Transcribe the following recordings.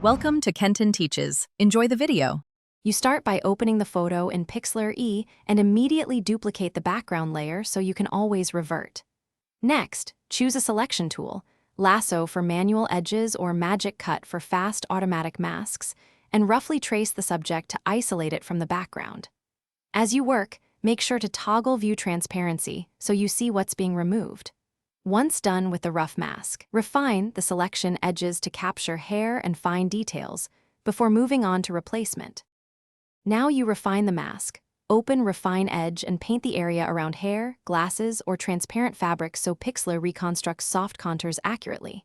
Welcome to Kenton Teaches. Enjoy the video. You start by opening the photo in Pixlr and immediately duplicate the background layer so you can always revert. Next, choose a selection tool, lasso for manual edges or magic cut for fast automatic masks, and roughly trace the subject to isolate it from the background. As you work, make sure to toggle view transparency so you see what's being removed. Once done with the rough mask, refine the selection edges to capture hair and fine details before moving on to replacement. Now you refine the mask. Open Refine Edge and paint the area around hair, glasses, or transparent fabrics so Pixlr reconstructs soft contours accurately.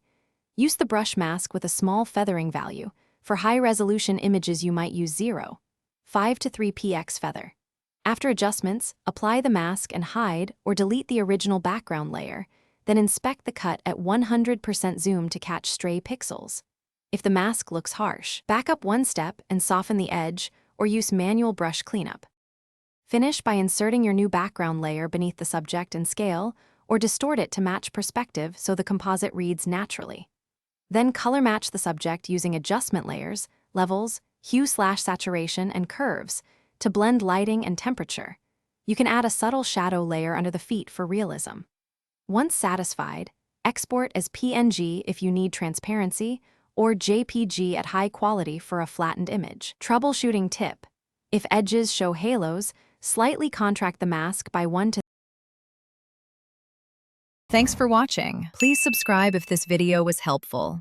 Use the brush mask with a small feathering value. For high-resolution images you might use 0.5 to 3 px feather. After adjustments, apply the mask and hide or delete the original background layer, then inspect the cut at 100% zoom to catch stray pixels. If the mask looks harsh, back up one step and soften the edge or use manual brush cleanup. Finish by inserting your new background layer beneath the subject and scale, or distort it to match perspective so the composite reads naturally. Then color match the subject using adjustment layers, levels, hue/saturation, and curves to blend lighting and temperature. You can add a subtle shadow layer under the feet for realism. Once satisfied, export as PNG if you need transparency, or JPG at high quality for a flattened image. Troubleshooting tip: if edges show halos, slightly contract the mask by 1 to. Thanks for watching. Please subscribe if this video was helpful.